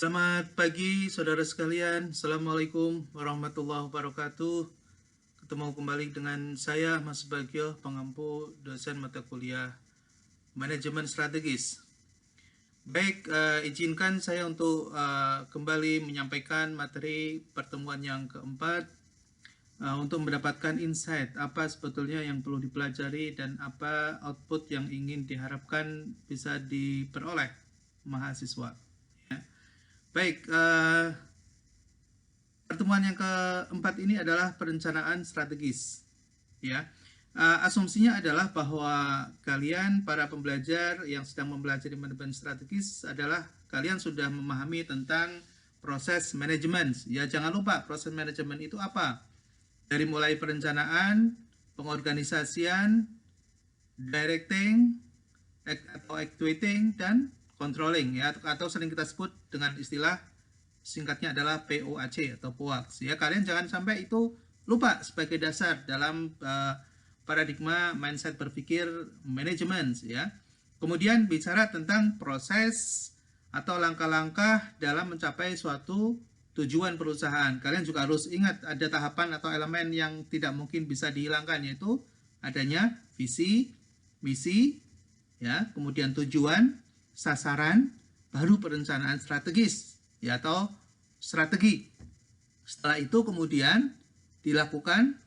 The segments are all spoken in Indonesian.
Selamat pagi saudara sekalian. Assalamualaikum warahmatullahi wabarakatuh. Ketemu kembali dengan saya Mas Bagio, pengampu dosen mata kuliah Manajemen Strategis. Baik, izinkan saya untuk kembali menyampaikan materi pertemuan yang keempat untuk mendapatkan insight apa sebetulnya yang perlu dipelajari dan apa output yang ingin diharapkan bisa diperoleh mahasiswa. Baik, pertemuan yang keempat ini adalah perencanaan strategis. Ya, asumsinya adalah bahwa kalian para pembelajar yang sedang mempelajari manajemen strategis adalah kalian sudah memahami tentang proses manajemen. Ya, jangan lupa proses manajemen itu apa? Dari mulai perencanaan, pengorganisasian, directing, atau actuating, dan controlling, ya, atau sering kita sebut dengan istilah singkatnya adalah POAC atau POAC. Ya, kalian jangan sampai itu lupa sebagai dasar dalam paradigma mindset berpikir manajemen, ya. Kemudian bicara tentang proses atau langkah-langkah dalam mencapai suatu tujuan perusahaan. Kalian juga harus ingat ada tahapan atau elemen yang tidak mungkin bisa dihilangkan, yaitu adanya visi, misi, ya, kemudian tujuan, sasaran, baru perencanaan strategis, ya, atau strategi. Setelah itu kemudian dilakukan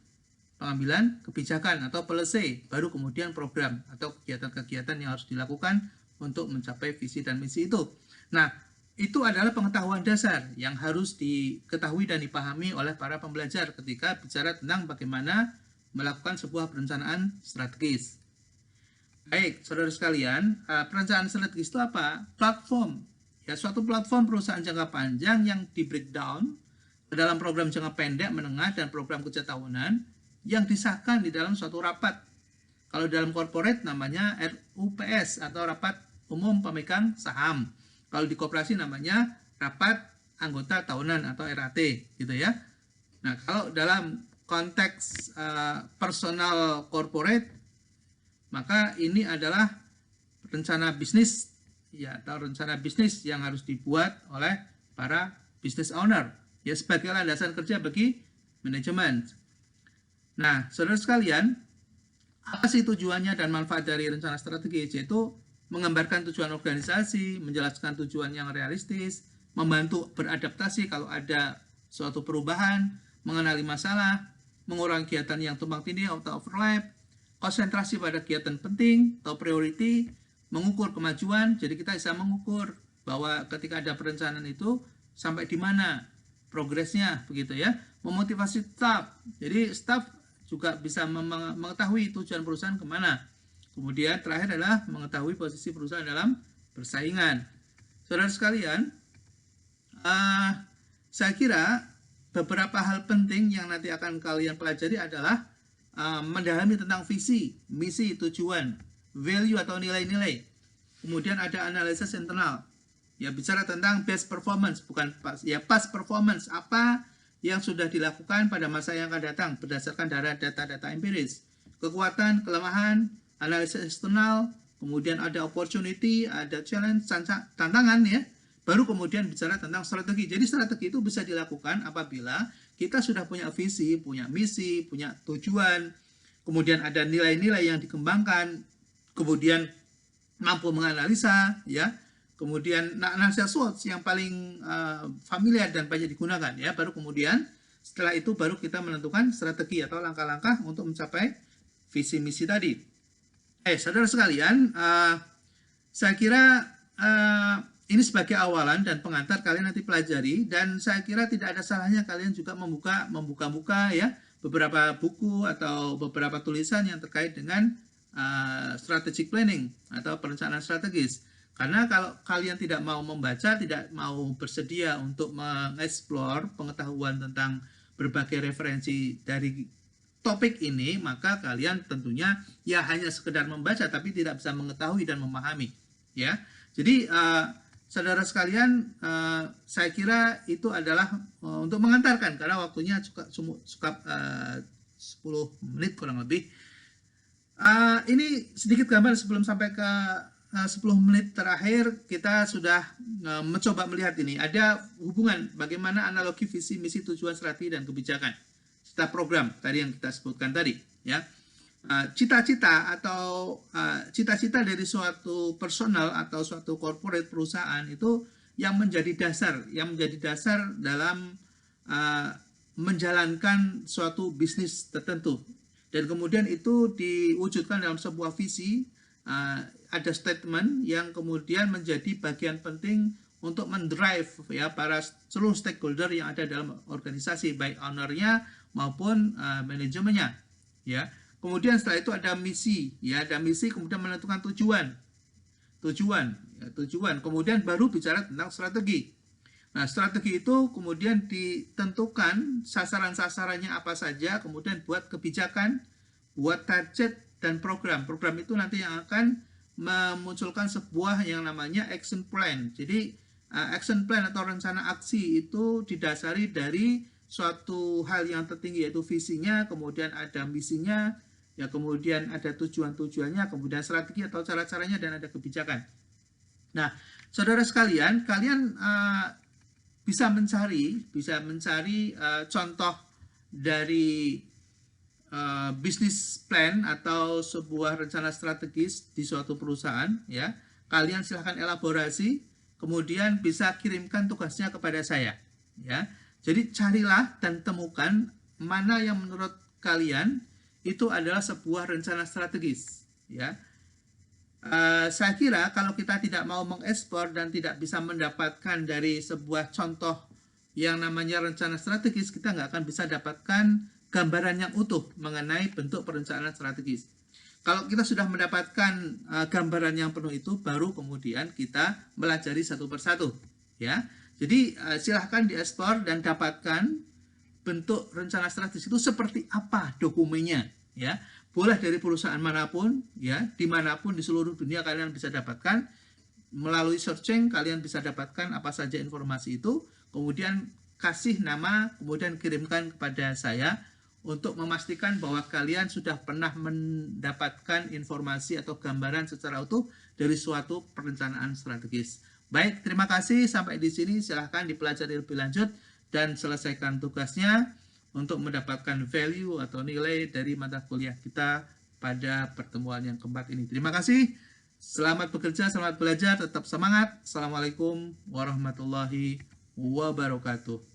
pengambilan kebijakan atau policy, baru kemudian program atau kegiatan-kegiatan yang harus dilakukan untuk mencapai visi dan misi itu. Nah, itu adalah pengetahuan dasar yang harus diketahui dan dipahami oleh para pembelajar ketika bicara tentang bagaimana melakukan sebuah perencanaan strategis. Baik, saudara sekalian, perencanaan strategis itu apa? Platform. Ya, suatu platform perusahaan jangka panjang yang di breakdown ke dalam program jangka pendek, menengah, dan program kerja tahunan yang disahkan di dalam suatu rapat. Kalau dalam corporate namanya RUPS atau Rapat Umum Pemegang Saham. Kalau di koperasi namanya Rapat Anggota Tahunan atau RAT, gitu ya. Nah, kalau dalam konteks personal corporate, maka ini adalah rencana bisnis, ya, atau rencana bisnis yang harus dibuat oleh para business owner, ya, sebagai landasan kerja bagi manajemen. Nah, saudara sekalian, apa sih tujuannya dan manfaat dari rencana strategis? Yaitu menggambarkan tujuan organisasi, menjelaskan tujuan yang realistis, membantu beradaptasi kalau ada suatu perubahan, mengenali masalah, mengurangi kegiatan yang tumpang tindih atau overlap, konsentrasi pada kegiatan penting atau priority, mengukur kemajuan. Jadi kita bisa mengukur bahwa ketika ada perencanaan itu sampai di mana progresnya, begitu ya. Memotivasi staff. Jadi staff juga bisa mengetahui tujuan perusahaan kemana. Kemudian terakhir adalah mengetahui posisi perusahaan dalam persaingan. Saudara sekalian, saya kira beberapa hal penting yang nanti akan kalian pelajari adalah mendalami tentang visi, misi, tujuan, value atau nilai-nilai. Kemudian ada analisis internal. Ya, bicara tentang best performance, bukan past performance, apa yang sudah dilakukan pada masa yang akan datang berdasarkan data-data empiris. Kekuatan, kelemahan, analisis eksternal, kemudian ada opportunity, ada challenge, tantangan, ya. Baru kemudian bicara tentang strategi. Jadi strategi itu bisa dilakukan apabila kita sudah punya visi, punya misi, punya tujuan, kemudian ada nilai-nilai yang dikembangkan, kemudian mampu menganalisa, ya, kemudian analisa SWOT yang paling familiar dan banyak digunakan, ya. Baru kemudian setelah itu baru kita menentukan strategi atau langkah-langkah untuk mencapai visi misi tadi. Saudara sekalian, saya kira ini sebagai awalan dan pengantar kalian nanti pelajari, dan saya kira tidak ada salahnya kalian juga membuka ya beberapa buku atau beberapa tulisan yang terkait dengan strategic planning atau perencanaan strategis. Karena kalau kalian tidak mau membaca, tidak mau bersedia untuk mengeksplor pengetahuan tentang berbagai referensi dari topik ini, maka kalian tentunya ya hanya sekedar membaca tapi tidak bisa mengetahui dan memahami, ya. Jadi saudara sekalian, saya kira itu adalah untuk mengantarkan karena waktunya cukup 10 menit kurang lebih. Ini sedikit gambar sebelum sampai ke 10 menit terakhir kita sudah mencoba melihat ini. Ada hubungan bagaimana analogi visi, misi, tujuan, strategi, dan kebijakan serta program tadi yang kita sebutkan tadi. Ya, cita-cita atau cita-cita dari suatu personal atau suatu corporate perusahaan itu yang menjadi dasar dalam menjalankan suatu bisnis tertentu, dan kemudian itu diwujudkan dalam sebuah visi. Ada statement yang kemudian menjadi bagian penting untuk mendrive ya para seluruh stakeholder yang ada dalam organisasi, baik ownernya maupun manajemennya. Ya, kemudian setelah itu ada misi, ya ada misi, kemudian menentukan tujuan, kemudian baru bicara tentang strategi. Nah, strategi itu kemudian ditentukan sasaran-sasarannya apa saja, kemudian buat kebijakan, buat target, dan program. Program itu nanti yang akan memunculkan sebuah yang namanya action plan. Jadi action plan atau rencana aksi itu didasari dari suatu hal yang tertinggi, yaitu visinya, kemudian ada misinya, ya kemudian ada tujuan-tujuannya, kemudian strategi atau cara-caranya, dan ada kebijakan. Nah, saudara sekalian, kalian bisa mencari contoh dari bisnis plan atau sebuah rencana strategis di suatu perusahaan. Ya, kalian silahkan elaborasi, kemudian bisa kirimkan tugasnya kepada saya. Ya, jadi carilah dan temukan mana yang menurut kalian itu adalah sebuah rencana strategis. Ya, saya kira kalau kita tidak mau mengekspor dan tidak bisa mendapatkan dari sebuah contoh yang namanya rencana strategis, kita nggak akan bisa dapatkan gambaran yang utuh mengenai bentuk perencanaan strategis. Kalau kita sudah mendapatkan gambaran yang penuh itu, baru kemudian kita melajari satu persatu. Ya, jadi silahkan diekspor dan dapatkan bentuk rencana strategis itu seperti apa dokumennya. Ya, boleh dari perusahaan manapun, ya, dimanapun di seluruh dunia kalian bisa dapatkan. Melalui searching kalian bisa dapatkan apa saja informasi itu, kemudian kasih nama, kemudian kirimkan kepada saya untuk memastikan bahwa kalian sudah pernah mendapatkan informasi atau gambaran secara utuh dari suatu perencanaan strategis. Baik, terima kasih. Sampai di sini silahkan dipelajari lebih lanjut dan selesaikan tugasnya untuk mendapatkan value atau nilai dari mata kuliah kita pada pertemuan yang keempat ini. Terima kasih. Selamat bekerja, selamat belajar, tetap semangat. Assalamualaikum warahmatullahi wabarakatuh.